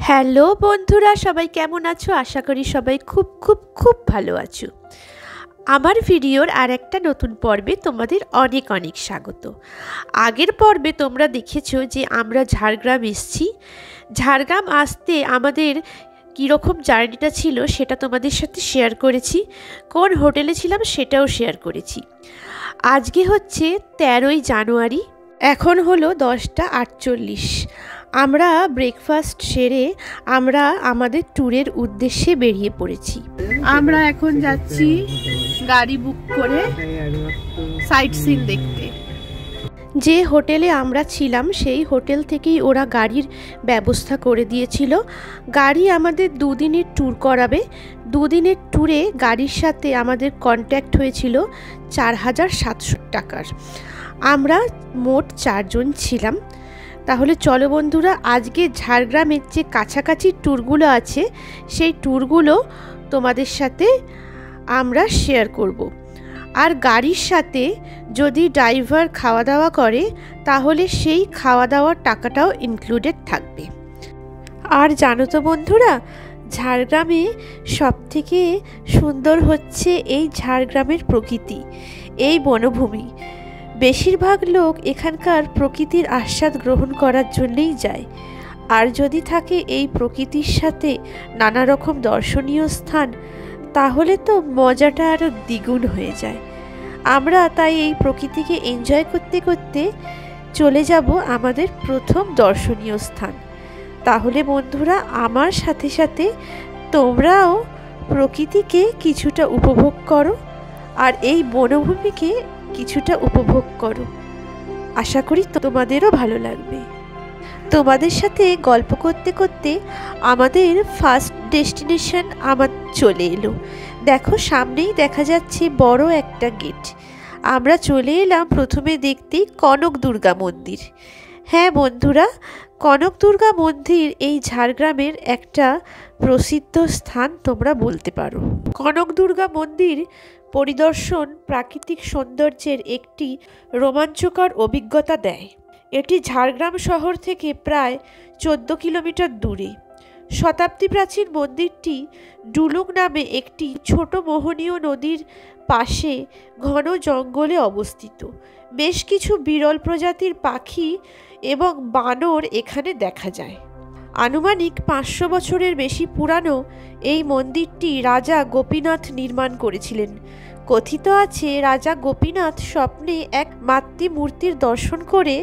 Hello বন্ধুরা, সবাই কেমন আছো? আশা করি সবাই খুব খুব খুব ভালো আছো। আমার ভিডিওর আর একটা নতুন পর্বে তোমাদের অনেক অনেক স্বাগত। আগের পর্বে তোমরা দেখেছো যে আমরা ঝাড়গ্রাম এসেছি। ঝাড়গ্রাম আসতে আমাদের কীরকম জার্নিটা ছিল সেটা তোমাদের সাথে শেয়ার করেছি, কোন হোটেলে ছিলাম সেটাও শেয়ার করেছি। আজকে হচ্ছে 13ই জানুয়ারি, এখন হলো 10:48। আমরা ব্রেকফাস্ট সেরে আমরা আমাদের ট্যুরের উদ্দেশ্যে বেরিয়ে পড়েছি। আমরা এখন যাচ্ছি গাড়ি বুক করে সাইট সিন দেখতে। যে হোটেলে আমরা ছিলাম সেই হোটেল থেকেই ওরা গাড়ির ব্যবস্থা করে দিয়েছিল। গাড়ি আমাদের দুদিনের ট্যুর করাবে। দুদিনের ট্যুরে গাড়ির সাথে আমাদের কন্ট্যাক্ট হয়েছিল 4700 টাকার। আমরা মোট 4 জন ছিলাম। তাহলে চলো বন্ধুরা, আজকে ঝাড়গ্রামের যে কাছাকাছি ট্যুরগুলো আছে সেই ট্যুরগুলো তোমাদের সাথে আমরা শেয়ার করব। আর গাড়ির সাথে যদি ড্রাইভার খাওয়া দাওয়া করে তাহলে সেই খাওয়া দাওয়ার টাকাটাও ইনক্লুডেড থাকবে। আর জানো তো বন্ধুরা, ঝাড়গ্রামে সবথেকে সুন্দর হচ্ছে এই ঝাড়গ্রামের প্রকৃতি, এই বনভূমি। বেশিরভাগ লোক এখানকার প্রকৃতির আস্বাদ গ্রহণ করার জন্যই যায়। আর যদি থাকে এই প্রকৃতির সাথে নানা রকম দর্শনীয় স্থান, তাহলে তো মজাটা আরও দ্বিগুণ হয়ে যায়। আমরা তাই এই প্রকৃতিকে এনজয় করতে করতে চলে যাব আমাদের প্রথম দর্শনীয় স্থান। তাহলে বন্ধুরা, আমার সাথে সাথে তোমরাও প্রকৃতিকে কিছুটা উপভোগ করো আর এই বনভূমিকে কিছুটা উপভোগ করো। আশা করি তোমাদেরও ভালো লাগবে। তোমাদের সাথে গল্প করতে করতে আমাদের ফার্স্ট ডেস্টিনেশন আমার চলে এলো। দেখো, সামনেই দেখা যাচ্ছে বড় একটা গেট। আমরা চলে এলাম প্রথমে দেখতে কনক দুর্গা মন্দির। হ্যাঁ বন্ধুরা, কনক দুর্গা মন্দির এই ঝাড়গ্রামের একটা প্রসিদ্ধ স্থান তোমরা বলতে পারো। কনক দুর্গা মন্দির পরিদর্শন প্রাকৃতিক সৌন্দর্যের একটি রোমাঞ্চকর অভিজ্ঞতা দেয়। এটি ঝাড়গ্রাম শহর থেকে প্রায় 14 কিলোমিটার দূরে। শতাব্দী প্রাচীন মন্দিরটি ডুলুং নামে একটি ছোট মোহনীয় নদীর পাশে ঘন জঙ্গলে অবস্থিত। বেশ কিছু বিরল প্রজাতির পাখি এবং বানর এখানে দেখা যায়। আনুমানিক 500 বছরের বেশি পুরানো এই মন্দিরটি রাজা গোপীনাথ নির্মাণ করেছিলেন। কথিত আছে রাজা গোপীনাথ স্বপ্নে এক মাতৃমূর্তির দর্শন করে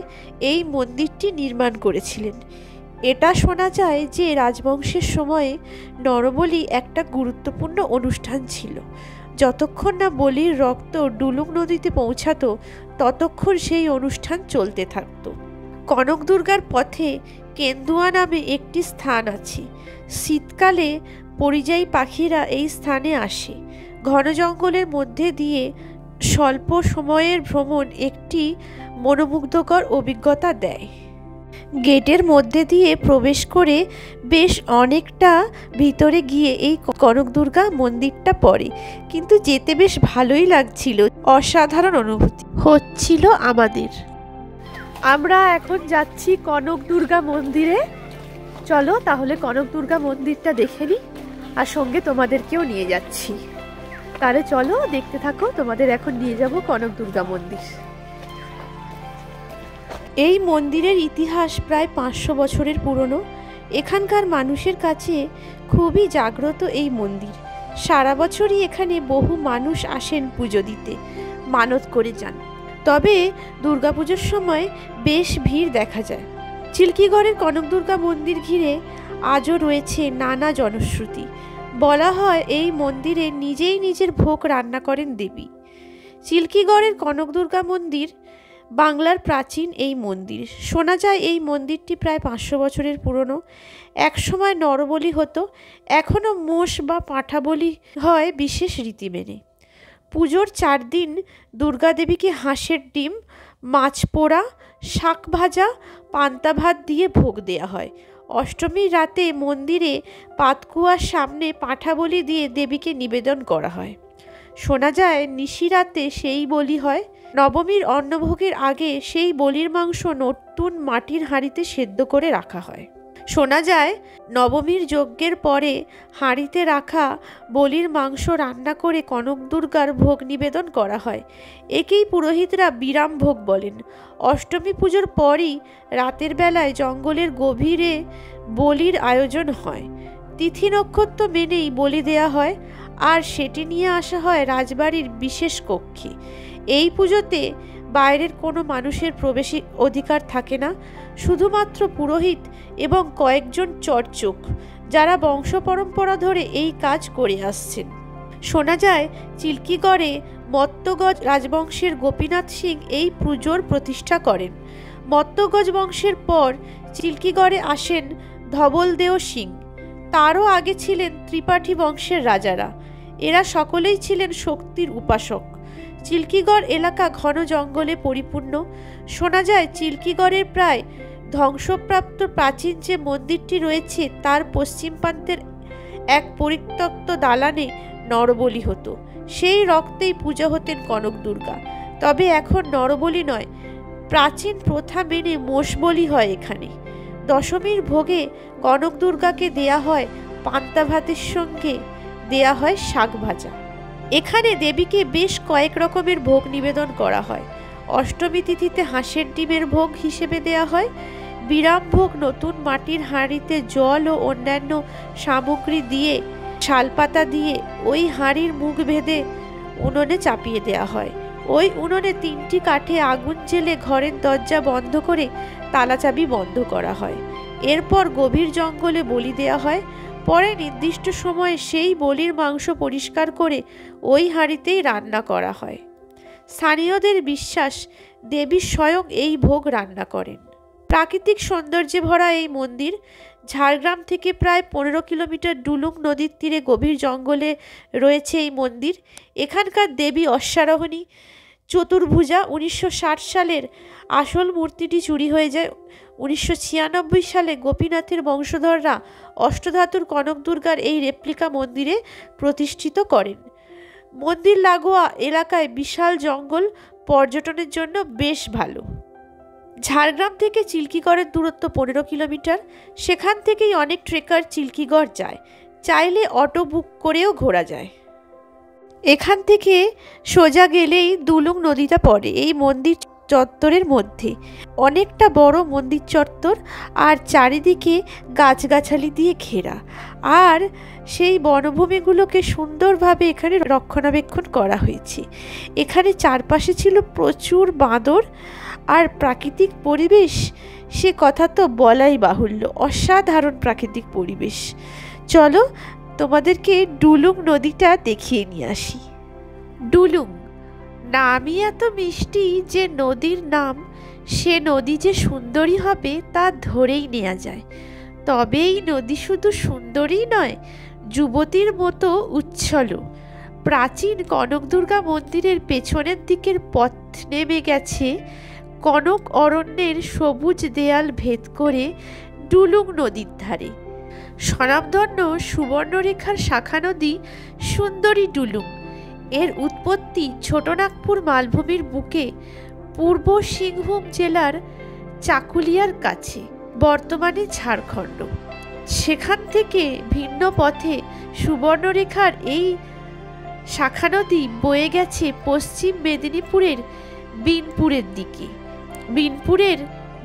এই মন্দিরটি নির্মাণ করেছিলেন। এটা শোনা যায় যে রাজবংশের সময়ে নরবলি একটা গুরুত্বপূর্ণ অনুষ্ঠান ছিল। যতক্ষণ না বলির রক্ত ডুলুং নদীতে পৌঁছাতো ততক্ষণ সেই অনুষ্ঠান চলতে থাকত। কনক দুর্গার পথে কেন্দুয়া নামে একটি স্থান আছে। শীতকালে পরিযায়ী পাখিরা এই স্থানে আসে। ঘন জঙ্গলের মধ্যে দিয়ে স্বল্প সময়ের ভ্রমণ একটি মনোমুগ্ধকর অভিজ্ঞতা দেয়। গেটের মধ্যে দিয়ে প্রবেশ করে বেশ অনেকটা ভিতরে গিয়ে এই কনক দুর্গা মন্দিরটা পড়ে, কিন্তু যেতে বেশ ভালোই লাগছিল। অসাধারণ অনুভূতি হচ্ছিল আমাদের। আমরা এখন যাচ্ছি কনক দুর্গা মন্দিরে। চলো তাহলে কনক দুর্গা মন্দিরটা দেখে নিই, আর সঙ্গে তোমাদেরকেও নিয়ে যাচ্ছি। তাহলে চলো দেখতে থাকো, তোমাদের এখন নিয়ে যাব কনক দুর্গা মন্দির। এই মন্দিরের ইতিহাস প্রায় 500 বছরের পুরনো। এখানকার মানুষের কাছে খুবই জাগ্রত এই মন্দির। সারা বছরই এখানে বহু মানুষ আসেন পুজো দিতে, মানত করে যান। তবে দুর্গাপুজোর সময় বেশ ভিড় দেখা যায়। চিল্কিগড়ের কনক দুর্গা মন্দির ঘিরে আজও রয়েছে নানা জনশ্রুতি। বলা হয় এই মন্দিরে নিজেই নিজের ভোগ রান্না করেন দেবী। চিল্কিগড়ের কনক দুর্গা মন্দির বাংলার প্রাচীন এই মন্দির। শোনা যায় এই মন্দিরটি প্রায় 500 বছরের পুরনো। একসময় নরবলি হতো, এখনও মোষ বা পাঁঠা বলি হয় বিশেষ রীতি মেনে। পুজোর 4 দিন দুর্গা দেবীকে হাঁসের ডিম, মাছ পোড়া, শাক ভাজা, পান্তা ভাত দিয়ে ভোগ দেয়া হয়। অষ্টমীর রাতে মন্দিরে পাতকুয়ার সামনে পাঁঠা বলি দিয়ে দেবীকে নিবেদন করা হয়। শোনা যায় নিশিরাতে সেই বলি হয়। নবমীর অন্নভোগের আগে সেই বলির মাংস নতুন মাটির হাঁড়িতে সেদ্ধ করে রাখা হয়। শোনা যায় নবমীর যজ্ঞের পরে হাঁড়িতে রাখা বলির মাংস রান্না করে কনক দুর্গার ভোগ নিবেদন করা হয়। একেই পুরোহিতরা বিরাম ভোগ বলেন। অষ্টমী পুজোর পরই রাতের বেলায় জঙ্গলের গভীরে বলির আয়োজন হয়। তিথি নক্ষত্র মেনেই বলি দেয়া হয়, আর সেটি নিয়ে আসা হয় রাজবাড়ির বিশেষ কক্ষে। এই পুজোতে বাইরের কোনো মানুষের প্রবেশের অধিকার থাকে না, শুধুমাত্র পুরোহিত এবং কয়েকজন চর্চক, যারা বংশ পরম্পরা ধরে এই কাজ করে আসছেন। শোনা যায় চিল্কিগড়ে মত্তগজ রাজবংশের গোপীনাথ সিং এই পুজোর প্রতিষ্ঠা করেন। মত্তগজ বংশের পর চিল্কিগড়ে আসেন ধবলদেও সিং। তারও আগে ছিলেন ত্রিপাঠী বংশের রাজারা। এরা সকলেই ছিলেন শক্তির উপাসক। চিল্কিগড় এলাকা ঘন জঙ্গলে পরিপূর্ণ। শোনা যায় চিল্কিগড়ের প্রায় ধ্বংসপ্রাপ্ত প্রাচীন যে মন্দিরটি রয়েছে তার পশ্চিম প্রান্তের এক পরিত্যক্ত দালানে নরবলি হতো। সেই রক্তেই পূজা হতেন কনক দুর্গা। তবে এখন নরবলি নয়, প্রাচীন প্রথা মেনে মোষ বলি হয় এখানে। দশমীর ভোগে কনক দুর্গাকে দেয়া হয় পান্তা ভাতের সঙ্গে দেয়া হয় শাক ভাজা। এখানে দেবীকে বেশ কয়েক রকমের ভোগ নিবেদন করা হয়। অষ্টমী তিথিতে হাঁসের ডিমের ভোগ হিসেবে দেয়া হয়। বিরাম ভোগ নতুন মাটির হাঁড়িতে জল ও অন্যান্য সামগ্রী দিয়ে শালপাতা দিয়ে ওই হাঁড়ির মুখ ভেদে উনুনে চাপিয়ে দেয়া হয়। ওই উনুনে 3টি কাঠে আগুন জ্বেলে ঘরের দরজা বন্ধ করে তালাচাবি বন্ধ করা হয়। এরপর গভীর জঙ্গলে বলি দেয়া হয়। পরে নির্দিষ্ট সময়ে সেই বলির মাংস পরিষ্কার করে ওই হাঁড়িতেই রান্না করা হয়। স্থানীয়দের বিশ্বাস দেবী স্বয়ং এই ভোগ রান্না করেন। প্রাকৃতিক সৌন্দর্যে ভরা এই মন্দির ঝাড়গ্রাম থেকে প্রায় 15 কিলোমিটার ডুলুং নদীর তীরে গভীর জঙ্গলে রয়েছে এই মন্দির। এখানকার দেবী অশ্বারোহণী চতুর্ভুজা। 1960 সালের আসল মূর্তিটি চুরি হয়ে যায়। 1996 সালে গোপীনাথের বংশধররা অষ্টধাতুর কনক দুর্গার এই রেপ্লিকা মন্দিরে প্রতিষ্ঠিত করেন। মন্দির লাগোয়া এলাকায় বিশাল জঙ্গল, পর্যটনের জন্য বেশ ভালো। ঝাড়গ্রাম থেকে চিল্কিগড়ের দূরত্ব 15 কিলোমিটার। সেখান থেকেই অনেক ট্রেকার চিল্কিগড় যায়। চাইলে অটো বুক করেও ঘোরা যায়। এখান থেকে সোজা গেলেই দুলুং নদীটা পড়ে এই মন্দির চত্বরের মধ্যে। অনেকটা বড় মন্দির চত্বর, আর চারিদিকে গাছগাছালি দিয়ে ঘেরা। আর সেই বনভূমিগুলোকে সুন্দরভাবে এখানে রক্ষণাবেক্ষণ করা হয়েছে। এখানে চারপাশে ছিল প্রচুর বাঁদর, আর প্রাকৃতিক পরিবেশ সে কথা তো বলাই বাহুল্য। অসাধারণ প্রাকৃতিক পরিবেশ। চলো তোমাদেরকে ডুলুং নদীটা দেখিয়ে নিয়ে আসি। ডুলুং নামই এত মিষ্টি যে নদীর নাম, সে নদী যে সুন্দরী হবে তা ধরেই নেওয়া যায়। তবে এই নদী শুধু সুন্দরী নয়, যুবতীর মতো উচ্ছলও। প্রাচীন কনক দুর্গা মন্দিরের পেছনের দিকের পথ নেমে গেছে কনক অরণ্যের সবুজ দেয়াল ভেদ করে ডুলুং নদীর ধারে। স্বনামধন্য সুবর্ণরেখার শাখা নদী সুন্দরী ডুলুং। এর উৎপত্তি ছোটনাগপুর মালভূমির বুকে পূর্ব সিংভূম জেলার চাকুলিয়ার কাছে, বর্তমানে ঝাড়খণ্ড। সেখান থেকে ভিন্ন পথে সুবর্ণরেখার এই শাখা নদী বয়ে গেছে পশ্চিম মেদিনীপুরের বিনপুরের দিকে। বিনপুরের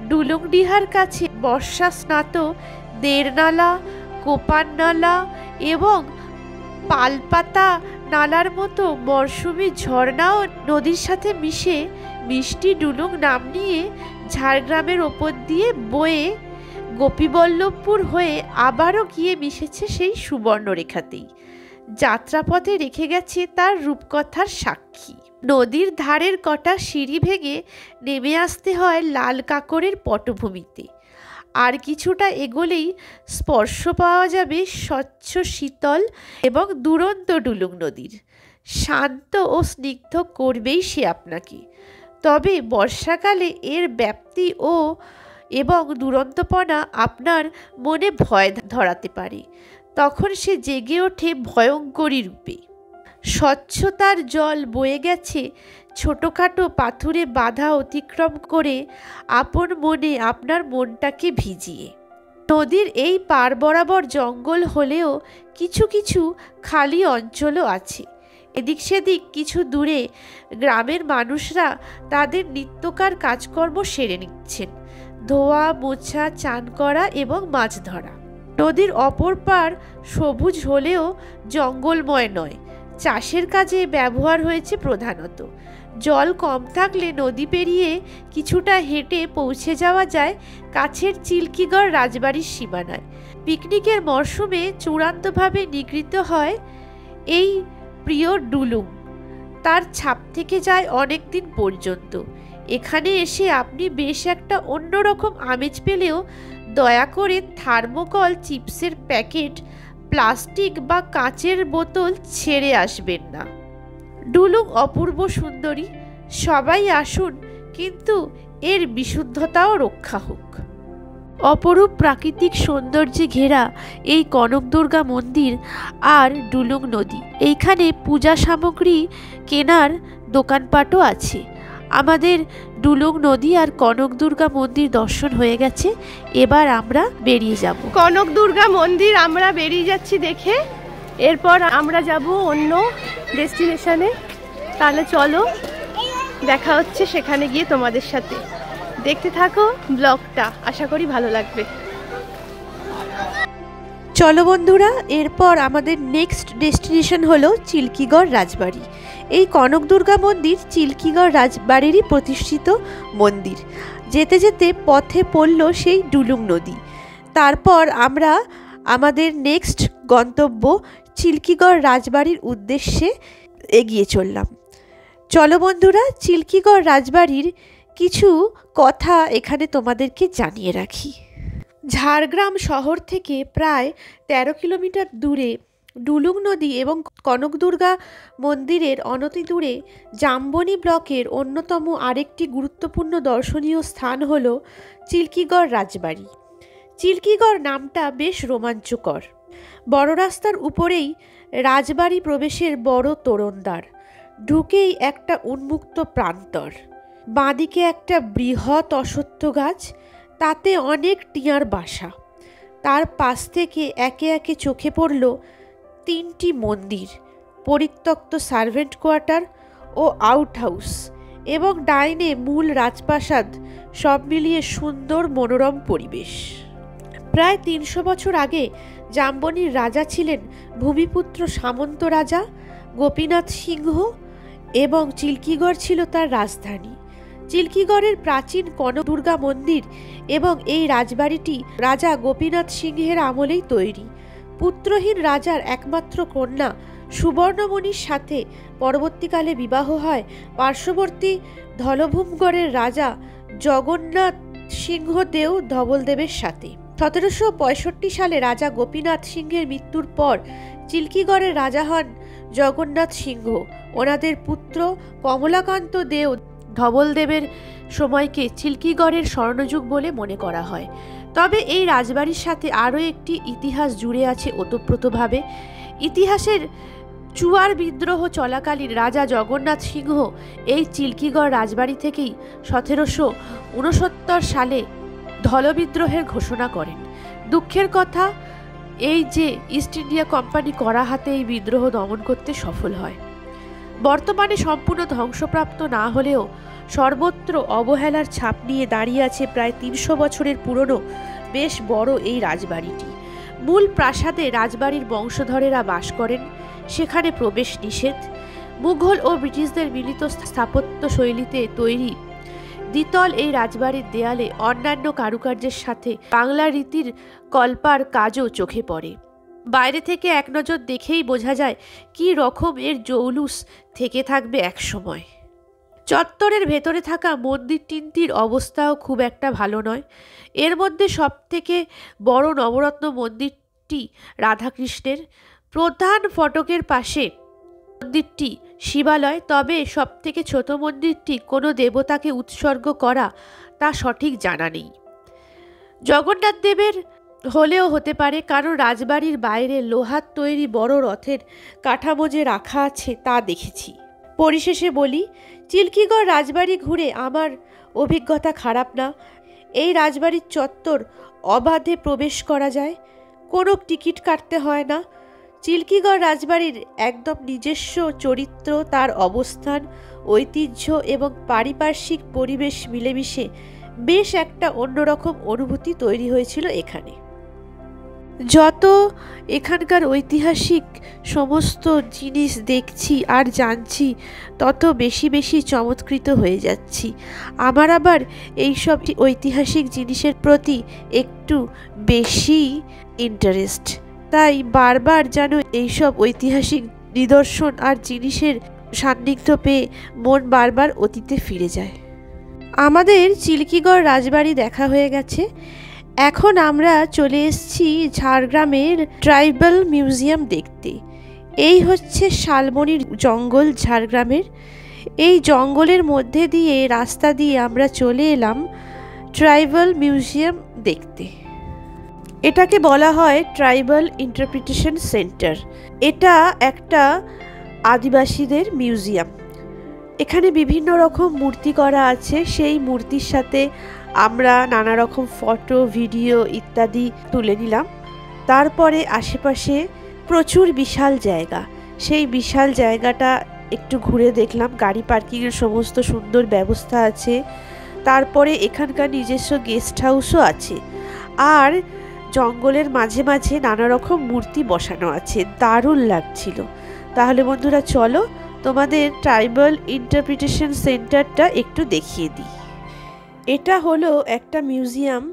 ডুলুংডিহার কাছে বর্ষা স্নাত দেড়নালা, কোপান নালা এবং পালপাতা নালার মতো মরশুমি ঝর্ণাও নদীর সাথে মিশে মিষ্টি ডুলুং নাম নিয়ে ঝাড়গ্রামের ওপর দিয়ে বয়ে গোপীবল্লভপুর হয়ে আবারও গিয়ে মিশেছে সেই সুবর্ণরেখাতেই। যাত্রাপথে রেখে গেছে তার রূপকথার সাক্ষী। নদীর ধারের কটা সিঁড়ি ভেঙে নেমে আসতে হয় লাল কাঁকরের পটভূমিতে। আর কিছুটা এগোলেই স্পর্শ পাওয়া যাবে স্বচ্ছ শীতল এবং দুরন্ত ডুলুং নদীর। শান্ত ও স্নিগ্ধ করবেই সে আপনাকে। তবে বর্ষাকালে এর ব্যাপ্তি এবং দুরন্তপনা আপনার মনে ভয় ধরাতে পারে। তখন সে জেগে ওঠে ভয়ঙ্করী রূপে। স্বচ্ছতার জল বয়ে গেছে ছোটোখাটো পাথুরে বাধা অতিক্রম করে আপন মনে আপনার মনটাকে ভিজিয়ে। নদীর এই পার বরাবর জঙ্গল হলেও কিছু কিছু খালি অঞ্চলও আছে। এদিক সেদিক কিছু দূরে গ্রামের মানুষরা তাদের নিত্যকার কাজকর্ম সেরে নিচ্ছেন, ধোয়া মোছা, চান করা এবং মাছ ধরা। নদীর অপর পার সবুজ হলেও জঙ্গলময় নয়, চাষের কাজে ব্যবহার হয়েছে প্রধানত। জল কম থাকলে নদী পেরিয়ে কিছুটা হেঁটে পৌঁছে যাওয়া যায় কাছের চিল্কিগড় রাজবাড়ির সীমানায়। পিকনিকের মরশুমে চূড়ান্তভাবে নিগৃহীত হয় এই প্রিয় ডুলুং। তার ছাপ থেকে যায় অনেক দিন পর্যন্ত। এখানে এসে আপনি বেশ একটা অন্যরকম আমেজ পেলেও দয়া করে থার্মোকল, চিপসের প্যাকেট, প্লাস্টিক বা কাঁচের বোতল ছেড়ে আসবেন না। ডুলুং অপূর্ব সুন্দরী, সবাই আসুন, কিন্তু এর বিশুদ্ধতাও রক্ষা হোক। অপরূপ প্রাকৃতিক সৌন্দর্যে ঘেরা এই কনকদুর্গা মন্দির আর ডুলুং নদী। এইখানে পূজা সামগ্রী কেনার দোকানপাটও আছে। আমাদের ডুলুং নদী আর কনকদুর্গা মন্দির দর্শন হয়ে গেছে, এবার আমরা বেরিয়ে যাব। কনকদুর্গা মন্দির আমরা বেরিয়ে যাচ্ছি দেখে, এরপর আমরা যাব অন্য ডেস্টিনেশনে। তাহলে চলো, দেখা হচ্ছে সেখানে গিয়ে তোমাদের সাথে। দেখতে থাকো ব্লগটা, আশা করি ভালো লাগবে। চলো বন্ধুরা, এরপর আমাদের নেক্সট ডেস্টিনেশন হলো চিল্কিগড় রাজবাড়ি। এই কনকদুর্গা মন্দির চিল্কিগড় রাজবাড়িরই প্রতিষ্ঠিত মন্দির। যেতে যেতে পথে পড়ল সেই ডুলুং নদী। তারপর আমরা আমাদের নেক্সট গন্তব্য চিল্কিগড় রাজবাড়ির উদ্দেশ্যে এগিয়ে চললাম। চলো বন্ধুরা, চিল্কিগড় রাজবাড়ির কিছু কথা এখানে তোমাদেরকে জানিয়ে রাখি। ঝাড়গ্রাম শহর থেকে প্রায় 13 কিলোমিটার দূরে ডুলুং নদী এবং কনকদুর্গা মন্দিরের অনতি দূরে জামবনি ব্লকের অন্যতম আরেকটি গুরুত্বপূর্ণ দর্শনীয় স্থান হল চিল্কিগড় রাজবাড়ি। চিল্কিগড় নামটা বেশ রোমাঞ্চকর। বড় রাস্তার উপরেই রাজবাড়ি প্রবেশের বড় তোরণদ্বার, ঢুকেই একটা উন্মুক্ত প্রান্তর। বাঁদিকে একটা বৃহৎ অশ্বত্থ গাছ, তাতে অনেক টিয়ার বাসা। তার পাশ থেকে একে একে চোখে পড়ল 3টি মন্দির, পরিত্যক্ত সার্ভেন্ট কোয়ার্টার ও আউট হাউস এবং ডাইনে মূল রাজপ্রাসাদ। সব মিলিয়ে সুন্দর মনোরম পরিবেশ। প্রায় 300 বছর আগে জামবনির রাজা ছিলেন ভূমিপুত্র সামন্ত রাজা গোপীনাথ সিংহ এবং চিল্কিগড় ছিল তার রাজধানী। চিল্কিগড়ের প্রাচীন কনকদুর্গা মন্দির এবং এই রাজবাড়িটি রাজা গোপীনাথ সিংহের আমলেই তৈরি। পুত্রহীন রাজার একমাত্র কন্যা সুবর্ণমণির সাথে পরবর্তীকালে বিবাহ হয় পার্শ্ববর্তী ধলভূমগড়ের রাজা জগন্নাথ সিংহদেও ধবলদেবের সাথে। 1765 সালে রাজা গোপীনাথ সিংহের মৃত্যুর পর চিল্কিগড়ের রাজা হন জগন্নাথ সিংহ। ওনাদের পুত্র কমলাকান্ত দেও ধবলদেবের সময়কে চিল্কিগড়ের স্বর্ণযুগ বলে মনে করা হয়। তবে এই রাজবাড়ির সাথে আরও একটি ইতিহাস জুড়ে আছে ওতপ্রোতভাবে। ইতিহাসের চুয়ার বিদ্রোহ চলাকালীন রাজা জগন্নাথ সিংহ এই চিল্কিগড় রাজবাড়ি থেকেই 1769 সালে ধল বিদ্রোহের ঘোষণা করেন। দুঃখের কথা এই যে ইস্ট ইন্ডিয়া কোম্পানি কড়া হাতে এই বিদ্রোহ দমন করতে সফল হয়। বর্তমানে সম্পূর্ণ ধ্বংসপ্রাপ্ত না হলেও সর্বত্র অবহেলার ছাপ নিয়ে দাঁড়িয়ে আছে প্রায় 300 বছরের পুরনো বেশ বড় এই রাজবাড়িটি। মূল প্রাসাদে রাজবাড়ির বংশধরেরা বাস করেন, সেখানে প্রবেশ নিষেধ। মুঘল ও ব্রিটিশদের মিলিত স্থাপত্য শৈলীতে তৈরি দ্বিতল এই রাজবাড়ির দেয়ালে অন্যান্য কারুকার্যের সাথে বাংলা রীতির কল্পার কাজও চোখে পড়ে। বাইরে থেকে এক নজর দেখেই বোঝা যায় কী রকম এর জৌলুস থেকে থাকবে একসময়। চত্বরের ভেতরে থাকা মন্দির তিনটির অবস্থাও খুব একটা ভালো নয়। এর মধ্যে সবথেকে বড় নবরত্ন মন্দিরটি রাধাকৃষ্ণের। প্রধান ফটকের পাশে মন্দিরটি শিবালয়, তবে সবথেকে ছোট মন্দিরটি কোনো দেবতাকে উৎসর্গ করা তা সঠিক জানা নেই। জগন্নাথ দেবের হলেও হতে পারে, কারণ রাজবাড়ির বাইরে লোহার তৈরি বড় রথের কাঠামো যে রাখা আছে তা দেখেছি। পরিশেষে বলি, চিল্কিগড় রাজবাড়ি ঘুরে আমার অভিজ্ঞতা খারাপ না। এই রাজবাড়ির চত্বর অবাধে প্রবেশ করা যায়, কোনো টিকিট কাটতে হয় না। চিল্কিগড় রাজবাড়ির একদম নিজস্ব চরিত্র, তার অবস্থান, ঐতিহ্য এবং পারিপার্শ্বিক পরিবেশ মিলেমিশে বেশ একটা অন্যরকম অনুভূতি তৈরি হয়েছিল এখানে। যত এখানকার ঐতিহাসিক সমস্ত জিনিস দেখছি আর জানছি, তত বেশি বেশি চমৎকৃত হয়ে যাচ্ছি। আমার আবার এইসব ঐতিহাসিক জিনিসের প্রতি একটু বেশি ইন্টারেস্ট, তাই বারবার যেন এইসব ঐতিহাসিক নিদর্শন আর জিনিসের সান্নিধ্য পেয়ে মন বারবার অতীতে ফিরে যায়। আমাদের চিল্কিগড় রাজবাড়ি দেখা হয়ে গেছে। এখন আমরা চলে এসেছি ঝাড়গ্রামের ট্রাইবাল মিউজিয়াম দেখতে। এই হচ্ছে শালবনির জঙ্গল ঝাড়গ্রামের। এই জঙ্গলের মধ্যে দিয়ে রাস্তা দিয়ে আমরা চলে এলাম ট্রাইবাল মিউজিয়াম দেখতে। এটাকে বলা হয় ট্রাইবাল ইন্টারপ্রিটেশন সেন্টার। এটা একটা আদিবাসীদের মিউজিয়াম। এখানে বিভিন্ন রকম মূর্তি করা আছে। সেই মূর্তির সাথে আমরা নানা রকম ফটো, ভিডিও ইত্যাদি তুলে নিলাম। তারপরে আশেপাশে প্রচুর বিশাল জায়গা, সেই বিশাল জায়গাটা একটু ঘুরে দেখলাম। গাড়ি পার্কিংয়ের সমস্ত সুন্দর ব্যবস্থা আছে। তারপরে এখানকার নিজস্ব গেস্ট হাউসও আছে। আর জঙ্গলের মাঝে মাঝে নানা রকম মূর্তি বসানো আছে, দারুণ লাগছিল। তাহলে বন্ধুরা চলো তোমাদের ট্রাইবাল ইন্টারপ্রিটেশন সেন্টারটা একটু দেখিয়ে দিই। এটা হলো একটা মিউজিয়াম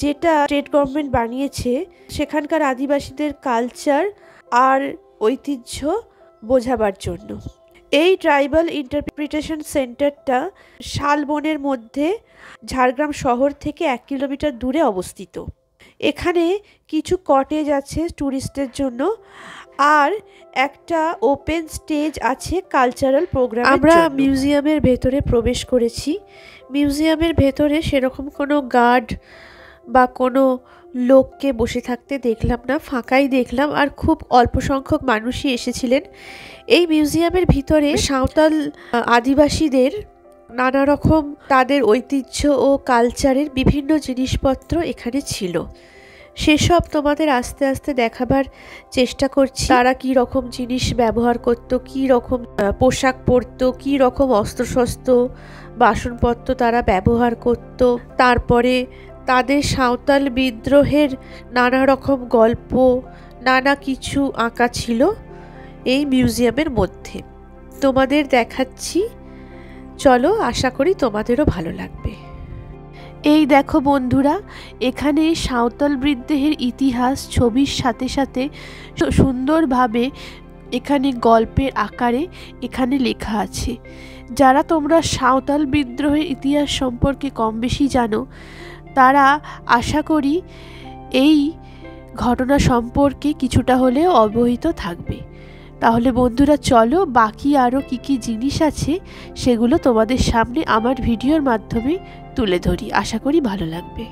যেটা স্টেট গভর্নমেন্ট বানিয়েছে সেখানকার আদিবাসীদের কালচার আর ঐতিহ্য বোঝাবার জন্য। এই ট্রাইবাল ইন্টারপ্রিটেশন সেন্টারটা শালবনের মধ্যে ঝাড়গ্রাম শহর থেকে 1 কিলোমিটার দূরে অবস্থিত। এখানে কিছু কটেজ আছে ট্যুরিস্টদের জন্য, আর একটা ওপেন স্টেজ আছে কালচারাল প্রোগ্রাম। আমরা মিউজিয়ামের ভেতরে প্রবেশ করেছি। মিউজিয়ামের ভেতরে সেরকম কোনো গার্ড বা কোনো লোককে বসে থাকতে দেখলাম না, ফাঁকাই দেখলাম। আর খুব অল্প সংখ্যক মানুষই এসেছিলেন। এই মিউজিয়ামের ভিতরে সাঁওতাল আদিবাসীদের নানা রকম তাদের ঐতিহ্য ও কালচারের বিভিন্ন জিনিসপত্র এখানে ছিল। সেসব তোমাদের আস্তে আস্তে দেখাবার চেষ্টা করছি। তারা কি রকম জিনিস ব্যবহার করত, কি রকম পোশাক পরত, কি রকম অস্ত্রশস্ত্র বাসনপত্র তারা ব্যবহার করত। তারপরে তাদের সাঁওতাল বিদ্রোহের নানা রকম গল্প, নানা কিছু আঁকা ছিল এই মিউজিয়ামের মধ্যে। তোমাদের দেখাচ্ছি, চলো, আশা করি তোমাদেরও ভালো লাগবে। এই দেখো বন্ধুরা, এখানে সাঁওতাল বিদ্রোহের ইতিহাস ছবির সাথে সাথে সুন্দরভাবে এখানে গল্পের আকারে এখানে লেখা আছে। যারা তোমরা সাঁওতাল বিদ্রোহের ইতিহাস সম্পর্কে কম বেশি জানো, তারা আশা করি এই ঘটনা সম্পর্কে কিছুটা হলেও অবহিত থাকবে। তাহলে বন্ধুরা চলো, বাকি আরও কী কী জিনিস আছে সেগুলো তোমাদের সামনে আমার ভিডিওর মাধ্যমে তুলে ধরি। আশা করি ভালো লাগবে।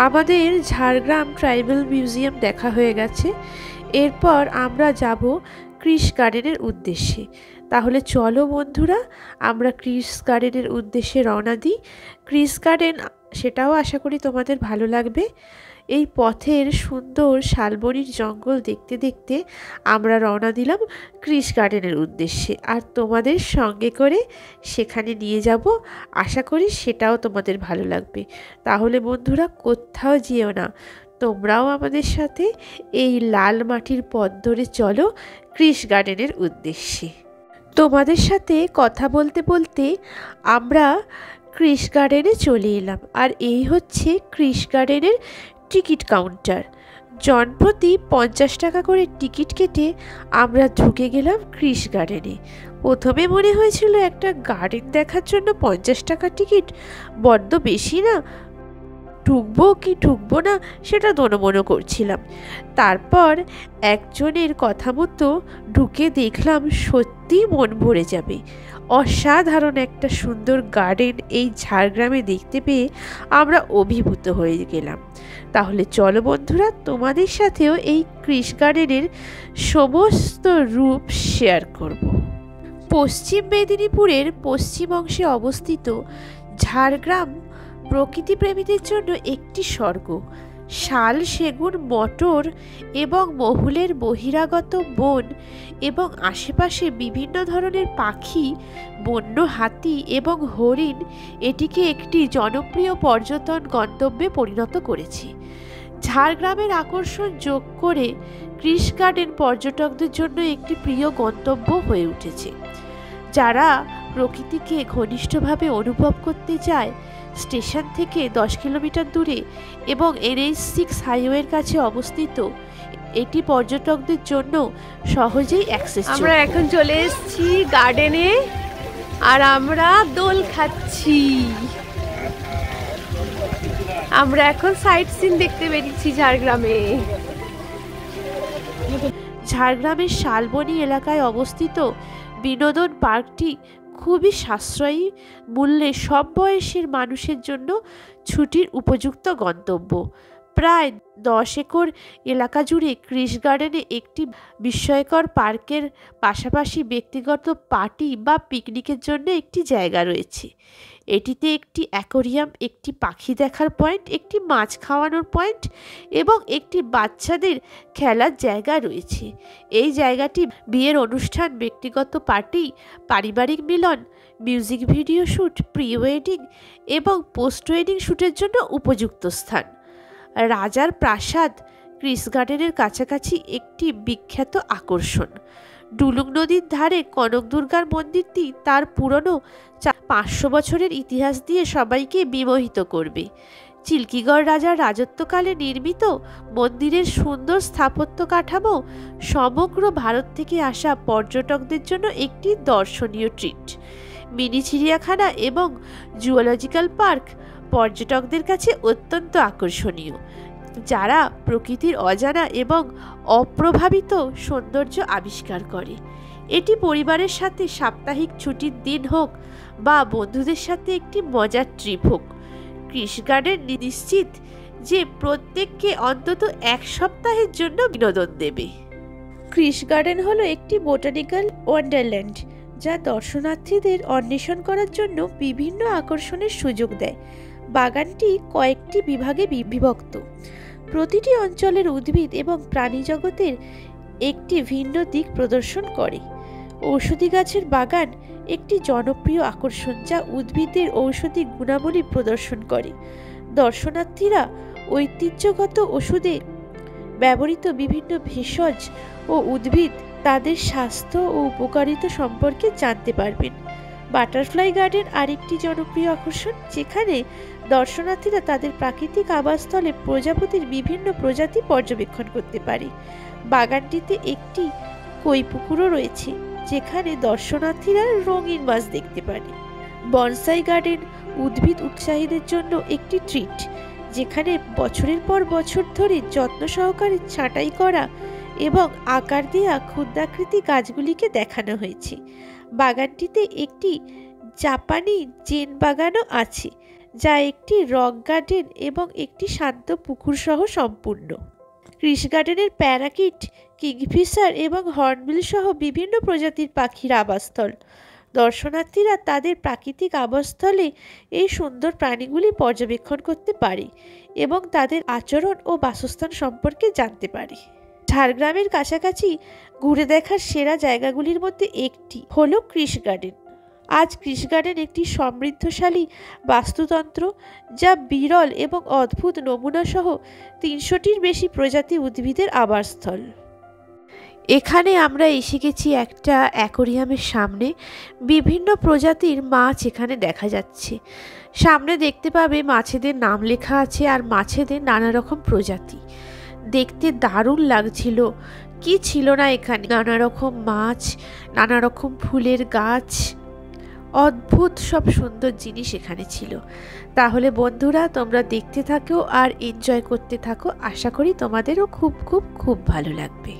আমাদের ঝাড়গ্রাম ট্রাইবাল মিউজিয়াম দেখা হয়ে গেছে। এরপর আমরা যাব ক্রিশ গার্ডেনের উদ্দেশ্যে। তাহলে চলো বন্ধুরা, আমরা ক্রিশ গার্ডেনের উদ্দেশ্যে রওনা দিই। ক্রিশ গার্ডেন, সেটাও আশা করি তোমাদের ভালো লাগবে। এই পথের সুন্দর শালবনির জঙ্গল দেখতে দেখতে আমরা রওনা দিলাম ক্রিশ গার্ডেনের উদ্দেশ্যে, আর তোমাদের সঙ্গে করে সেখানে নিয়ে যাব। আশা করি সেটাও তোমাদের ভালো লাগবে। তাহলে বন্ধুরা, কোথাও যেও না, তোমরাও আমাদের সাথে এই লাল মাটির পথ ধরে চলো ক্রিশ গার্ডেনের উদ্দেশ্যে। তোমাদের সাথে কথা বলতে বলতে আমরা ক্রিশ গার্ডেনে চলে এলাম, আর এই হচ্ছে ক্রিশ গার্ডেনের টিকিট কাউন্টার। জনপ্রতি 50 টাকা করে টিকিট কেটে আমরা ঢুকে গেলাম ক্রিশ গার্ডেনে। প্রথমে মনে হয়েছিল একটা গার্ডেন দেখার জন্য 50 টাকা টিকিট বড্ড বেশি না, ঢুকবো কি ঢুকবো না সেটা দোনোমনো করছিলাম। তারপর একজনের কথা মতো ঢুকে দেখলাম সত্যি মন ভরে যাবে। অসাধারণ একটা সুন্দর গার্ডেন এই ঝাড়গ্রামে দেখতে পেয়ে আমরা অভিভূত হয়ে গেলাম। তাহলে চলো বন্ধুরা, তোমাদের সাথেও এই ক্রিশ গার্ডেনের সমস্ত রূপ শেয়ার করব। পশ্চিম মেদিনীপুরের পশ্চিম অংশে অবস্থিত ঝাড়গ্রাম প্রকৃতিপ্রেমীদের জন্য একটি স্বর্গ। শাল, সেগুন, মটর এবং মহুলের বহিরাগত বন এবং আশেপাশে বিভিন্ন ধরনের পাখি, বন্য হাতি এবং হরিণ এটিকে একটি জনপ্রিয় পর্যটন গন্তব্যে পরিণত করেছে। ঝাড়গ্রামের আকর্ষণ যোগ করে ক্রিশ গার্ডেন পর্যটকদের জন্য একটি প্রিয় গন্তব্য হয়ে উঠেছে। যারা প্রকৃতিকে ঘনিষ্ঠভাবে অনুভব করতে চায়, স্টেশন থেকে 10 কিলোমিটার দূরে এবং NH6 হাইওয়ের কাছে অবস্থিত, এটি পর্যটকদের জন্য সহজেই অ্যাক্সেস। আমরা এখন চলে এসেছি গার্ডেনে, আর আমরা দোল খাচ্ছি। আমরা এখন সাইট সিন দেখতে বেরিয়েছি ঝাড়গ্রামে। ঝাড়গ্রামের শালবনী এলাকায় অবস্থিত বিনোদন পার্কটি খুবই সাশ্রয়ী মূল্যে সব বয়সের মানুষের জন্য ছুটির উপযুক্ত গন্তব্য। প্রায় 10 একর এলাকা জুড়ে ক্রিশ গার্ডেনে একটি বিস্ময়কর পার্কের পাশাপাশি ব্যক্তিগত পার্টি বা পিকনিকের জন্য একটি জায়গা রয়েছে। এটিতে একটি অ্যাকোরিয়াম, একটি পাখি দেখার পয়েন্ট, একটি মাছ খাওয়ানোর পয়েন্ট এবং একটি বাচ্চাদের খেলার জায়গা রয়েছে। এই জায়গাটি বিয়ের অনুষ্ঠান, ব্যক্তিগত পার্টি, পারিবারিক মিলন, music video shoot, pre wedding এবং পোস্ট ওয়েডিং শ্যুটের জন্য উপযুক্ত স্থান। রাজার প্রাসাদ ক্রিশ গার্ডেনের কাছাকাছি একটি বিখ্যাত আকর্ষণ। ডুলুং নদীর ধারে কনক দুর্গার মন্দিরটি তার পুরনো 500 বছরের ইতিহাস দিয়ে সবাইকে বিমোহিত করবে। চিল্কিগড় রাজার রাজত্বকালে নির্মিত মন্দিরের সুন্দর স্থাপত্য কাঠামো সমগ্র ভারত থেকে আসা পর্যটকদের জন্য একটি দর্শনীয় ট্রিট। মিনি চিড়িয়াখানা এবং জুওলজিক্যাল পার্ক পর্যটকদের কাছে অত্যন্ত আকর্ষণীয়, যারা প্রকৃতির অজানা এবং অপ্রভাবিত সৌন্দর্য আবিষ্কার করে। এটি পরিবারের সাথে সাপ্তাহিক ছুটির দিন হোক বা বন্ধুদের সাথে একটি মজার ট্রিপ হোক, ক্রিশ গার্ডেন নিশ্চিত যে প্রত্যেককে অন্তত 1 সপ্তাহের জন্য বিনোদন দেবে। ক্রিশ গার্ডেন হলো একটি বোটানিক্যাল ওয়ান্ডারল্যান্ড, যা দর্শনার্থীদের অন্বেষণ করার জন্য বিভিন্ন আকর্ষণের সুযোগ দেয়। বাগানটি কয়েকটি বিভাগে বিভক্ত। প্রতিটি অঞ্চলের উদ্ভিদ এবং প্রাণী জগতের একটি ভিন্ন দিক প্রদর্শন করে। ঔষধি গাছের বাগান একটি জনপ্রিয় আকর্ষণ, যা উদ্ভিদের ঔষধি গুণাবলী প্রদর্শন করে। দর্শনার্থীরা ঐতিহ্যগত ওষুধে ব্যবহৃত বিভিন্ন ভেষজ ও উদ্ভিদ, তাদের স্বাস্থ্য ও উপকারিতা সম্পর্কে জানতে পারবেন। বাটারফ্লাই গার্ডেন আরেকটি জনপ্রিয় আকর্ষণ, যেখানে দর্শনার্থীরা তাদের প্রাকৃতিক আবাসস্থলে প্রজাপতির বিভিন্ন প্রজাতি পর্যবেক্ষণ করতে পারে। বাগানটিতে একটি কই পুকুরও রয়েছে, যেখানে দর্শনার্থীরা রঙিন মাছ দেখতে পারে। বনসাই গার্ডেন উদ্ভিদ উৎসাহীদের জন্য একটি ট্রিট, যেখানে বছরের পর বছর ধরে যত্ন সহকারে ছাঁটাই করা এবং আকার দেওয়া ক্ষুদ্রাকৃতি গাছগুলিকে দেখানো হয়েছে। বাগানটিতে একটি জাপানি জেন বাগানও আছে, যা একটি রক গার্ডেন এবং একটি শান্ত পুকুর সহ সম্পূর্ণ। কৃষ গার্ডেনের প্যারাকিট, কিংফিশার এবং হর্নবিল সহ বিভিন্ন প্রজাতির পাখির আবাসস্থল। দর্শনার্থীরা তাদের প্রাকৃতিক আবাসস্থলে এই সুন্দর প্রাণীগুলি পর্যবেক্ষণ করতে পারে এবং তাদের আচরণ ও বাসস্থান সম্পর্কে জানতে পারে। ঝাড়গ্রামের কাছাকাছি ঘুরে দেখার সেরা জায়গাগুলির মধ্যে একটি হলো কৃষ গার্ডেন। আজ কৃষ গার্ডেন একটি সমৃদ্ধশালী বাস্তুতন্ত্র, যা বিরল এবং অদ্ভুত নমুনা সহ 300টির বেশি প্রজাতি উদ্ভিদের আবাসস্থল। এখানে আমরা এসে গেছি একটা অ্যাকোরিয়ামের সামনে। বিভিন্ন প্রজাতির মাছ এখানে দেখা যাচ্ছে। সামনে দেখতে পাবে মাছেদের নাম লেখা আছে আর মাছেদের নানা রকম প্রজাতি। দেখতে দারুণ লাগছিল। কি ছিল না এখানে, নানা রকম মাছ, নানা রকম ফুলের গাছ, অদ্ভুত সব সুন্দর জিনিস এখানে ছিল। তাহলে বন্ধুরা, তোমরা দেখতে থাকো আর এনজয় করতে থাকো। আশা করি তোমাদেরও খুব খুব খুব ভালো লাগবে।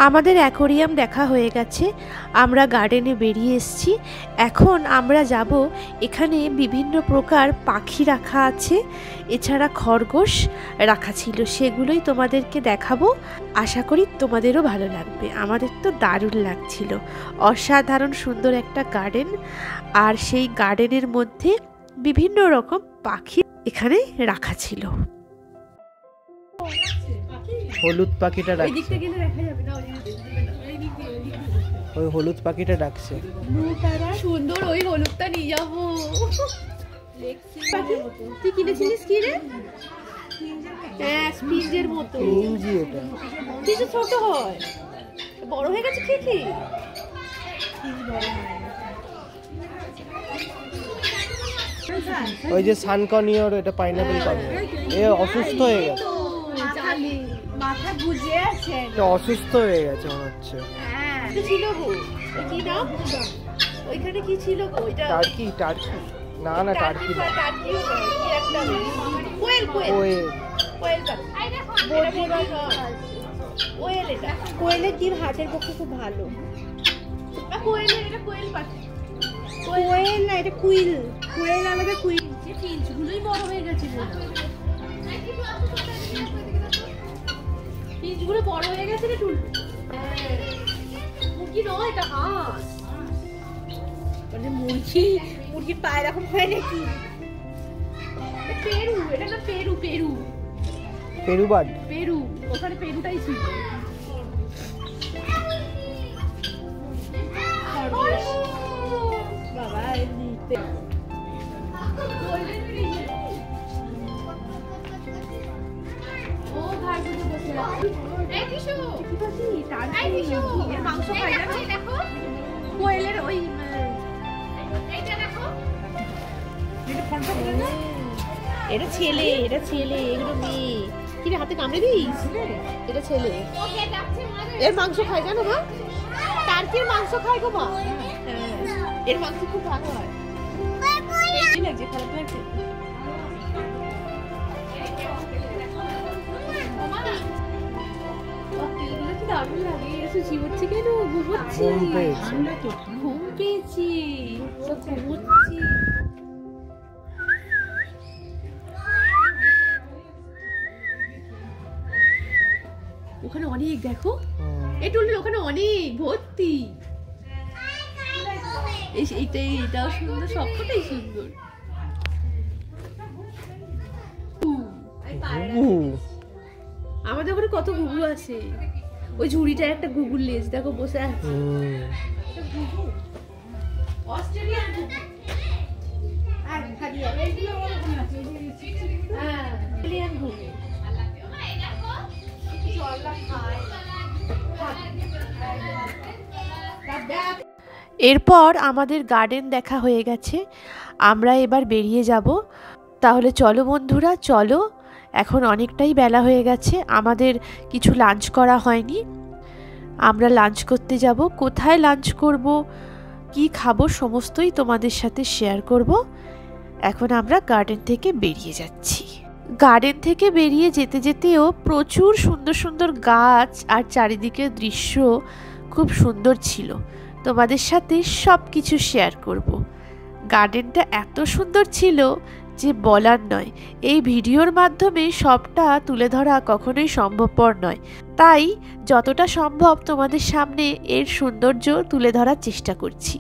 আমাদের অ্যাকোরিয়াম দেখা হয়ে গেছে, আমরা গার্ডেনে বেরিয়ে এসেছি। এখন আমরা যাব, এখানে বিভিন্ন প্রকার পাখি রাখা আছে, এছাড়া খরগোশ রাখা ছিল, সেগুলোই তোমাদেরকে দেখাবো। আশা করি তোমাদেরও ভালো লাগবে। আমাদের তো দারুণ লাগছিল। অসাধারণ সুন্দর একটা গার্ডেন, আর সেই গার্ডেনের মধ্যে বিভিন্ন রকম পাখি এখানে রাখা ছিল। হলুদ পাখিটা ডাকছে, ওই হলুদ পাখিটা ডাকছে। সুন্দর, ওই হলুদটা নিয়ে যাবো। তুই কিনেছিলিস কি রে? হ্যাঁ, স্পিঞ্জের মতো। স্পিঞ্জি এটা। কিছু ছোট হয়, বড় হয়ে গেছে কি? ওই যে সানকনিয়র, এটা পাইনাপল পাবে। এ অসুস্থ হয়ে গেছে, মাথা বুঝে আছে, এটা অসুস্থ হয়ে গেছে মনে হচ্ছে। হ্যাঁ, ছিল গো। কি নাম ওইখানে, কি ছিল গো? ওইটা টার্কি, টার্কি না, না টার্কি না, টার্কিও না, কি একটা কোয়েল, কোয়েল, কোয়েল কোয়েল। এটা কোয়েলের ডিম হার্টের পক্ষে খুব ভালো। কোয়েলের, এটা কোয়েল পাখি। কোয়েল না, এটা কুইল। কোয়েল আলাদা, কুইল। যে পিঞ্চগুলোই বড় হয়ে গেছে, পিঞ্চগুলো বড় হয়ে গেছে রে টুল। মুরগি নয়, এটা হাঁস। মানে মুরগির পায়ে এরকম হয় নাকি? পেরু, এটা না Peru, Peru, Peru bird, Peru. ওখানে পেরুটাই ছিল। বাবা মাংস খাই না, দেখো কোয়েলের ওই এটা ছেলে, এটা ছেলে, এগুলো মেয়ে। কি রে, হাতে কামড়ে দিস? এটা ছেলে, এর মাংস খাই, জানো মা? টার্কির মাংস খাই গো মা। এর মাংস খুব ভালো হয়। কি লাগছে, খারাপ লাগছে? দারুণ লাগে। সুচি হচ্ছে কেন? ঘুমোচ্ছি, ঘুম পেয়েছি, ঘুমোচ্ছি। ওখানে অনেক, দেখো এটুলের ওখানে অনেক ভর্তি। এইটাই, এটাও সুন্দর, সবকটাই সুন্দর। আমাদের ওখানে কত ঘুঘু আছে। ওই ঝুড়িটা একটা গুগল লেজ দেখো বসে আছে। অস্ট্রেলিয়ান এরপর আমাদের গার্ডেন দেখা হয়ে গেছে, আমরা এবার বেরিয়ে যাব। তাহলে চলো বন্ধুরা, চলো। এখন অনেকটাই বেলা হয়ে গেছে, আমাদের কিছু লাঞ্চ করা হয়নি। আমরা লাঞ্চ করতে যাব। কোথায় লাঞ্চ করব, কি খাবো সমস্তই তোমাদের সাথে শেয়ার করব। এখন আমরা গার্ডেন থেকে বেরিয়ে যাচ্ছি। গার্ডেন থেকে বেরিয়ে যেতে যেতেও প্রচুর সুন্দর সুন্দর গাছ আর চারিদিকের দৃশ্য খুব সুন্দর ছিল। তোমাদের সাথে সব কিছু শেয়ার করব। গার্ডেনটা এত সুন্দর ছিল যে বলার নয়। এই ভিডিওর মাধ্যমে সবটা তুলে ধরা কখনোই সম্ভবপর নয়, তাই যতটা সম্ভব তোমাদের সামনে এর সৌন্দর্য তুলে ধরার চেষ্টা করছি।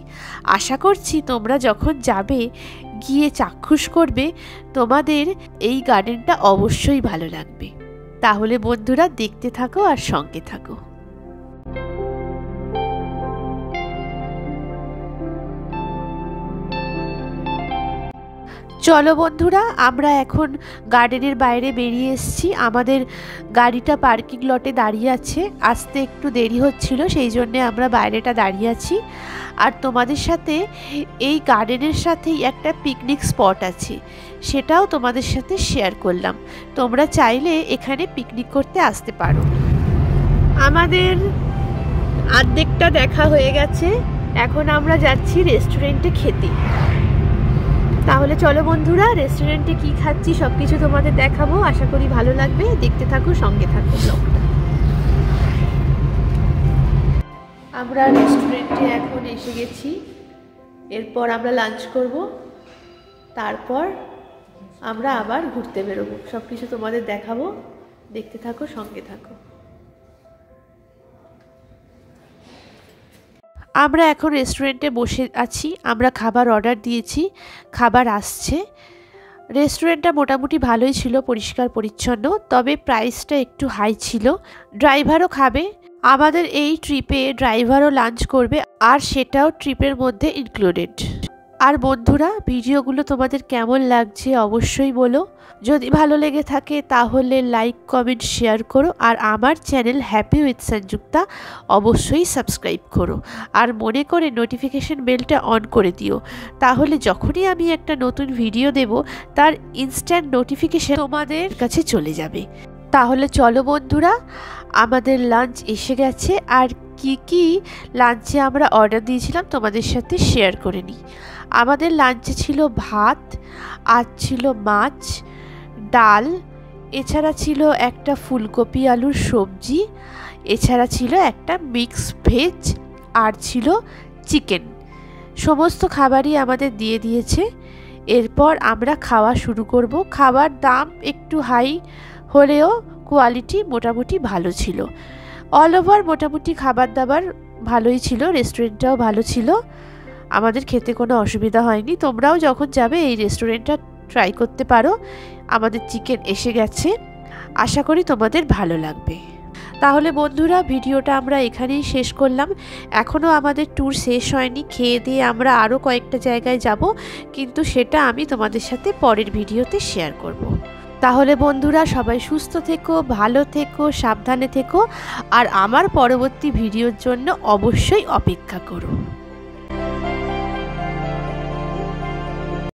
আশা করছি তোমরা যখন যাবে, গিয়ে চাক্ষুষ করবে, তোমাদের এই গার্ডেনটা অবশ্যই ভালো লাগবে। তাহলে বন্ধুরা দেখতে থাকো আর সঙ্গে থাকো। চলো বন্ধুরা, আমরা এখন গার্ডেনের বাইরে বেরিয়ে এসেছি। আমাদের গাড়িটা পার্কিং লটে দাঁড়িয়ে আছে, আসতে একটু দেরি হচ্ছিল, সেই জন্যে আমরা বাইরেটা দাঁড়িয়ে আছি। আর তোমাদের সাথে এই গার্ডেনের সাথেই একটা পিকনিক স্পট আছে, সেটাও তোমাদের সাথে শেয়ার করলাম। তোমরা চাইলে এখানে পিকনিক করতে আসতে পারো। আমাদের অর্ধেকটা দেখা হয়ে গেছে, এখন আমরা যাচ্ছি রেস্টুরেন্টে খেতে। তাহলে চলো বন্ধুরা, রেস্টুরেন্টে কি খাচ্ছি সবকিছু তোমাদের দেখাবো। আশা করি ভালো লাগবে, দেখতে থাকো, সঙ্গে থাকো ব্লগটা। আমরা রেস্টুরেন্টে এখন এসে গেছি, এরপর আমরা লাঞ্চ করব, তারপর আমরা আবার ঘুরতে বেরোবো। সব কিছু তোমাদের দেখাবো, দেখতে থাকো, সঙ্গে থাকো। আমরা এখন রেস্টুরেন্টে বসে আছি, আমরা খাবার অর্ডার দিয়েছি, খাবার আসছে। রেস্টুরেন্টটা মোটামুটি ভালোই ছিল, পরিষ্কার পরিচ্ছন্ন, তবে প্রাইসটা একটু হাই ছিল। ড্রাইভারও খাবে, আমাদের এই ট্রিপে ড্রাইভারও লাঞ্চ করবে, আর সেটাও ট্রিপের মধ্যে ইনক্লুডেড। আর বন্ধুরা, ভিডিওগুলো তোমাদের কেমন লাগছে অবশ্যই বলো। যদি ভালো লেগে থাকে তাহলে লাইক, কমেন্ট, শেয়ার করো। আর আমার চ্যানেল হ্যাপি উইথ সঞ্জুক্তা অবশ্যই সাবস্ক্রাইব করো, আর মনে করে নোটিফিকেশন বেলটা অন করে দিও। তাহলে যখনই আমি একটা নতুন ভিডিও দেব, তার ইনস্ট্যান্ট নোটিফিকেশন তোমাদের কাছে চলে যাবে। তাহলে চলো বন্ধুরা, আমাদের লাঞ্চ এসে গেছে। আর কি কি লাঞ্চে আমরা অর্ডার দিয়েছিলাম তোমাদের সাথে শেয়ার করে নিই। আমাদের লাঞ্চে ছিল ভাত, আর ছিল মাছ, ডাল, এছাড়া ছিল একটা ফুলকপি আলুর সবজি, এছাড়া ছিল একটা মিক্স ভেজ, আর ছিল চিকেন। সমস্ত খাবারই আমাদের দিয়ে দিয়েছে। এরপর আমরা খাওয়া শুরু করব। খাবার দাম একটু হাই হলেও কোয়ালিটি মোটামুটি ভালো ছিল। অল ওভার মোটামুটি খাবার দাবার ভালোই ছিল, রেস্টুরেন্টটাও ভালো ছিল, আমাদের খেতে কোনো অসুবিধা হয়নি। তোমরাও যখন যাবে এই রেস্টুরেন্টটা ট্রাই করতে পারো। আমাদের চিকেন এসে গেছে, আশা করি তোমাদের ভালো লাগবে। তাহলে বন্ধুরা, ভিডিওটা আমরা এখানেই শেষ করলাম। এখনও আমাদের ট্যুর শেষ হয়নি, খেয়ে দিয়ে আমরা আরও কয়েকটা জায়গায় যাব, কিন্তু সেটা আমি তোমাদের সাথে পরের ভিডিওতে শেয়ার করব। তাহলে বন্ধুরা, সবাই সুস্থ থেকো, ভালো থেকো, সাবধানে থেকো, আর আমার পরবর্তী ভিডিওর জন্য অবশ্যই অপেক্ষা করো।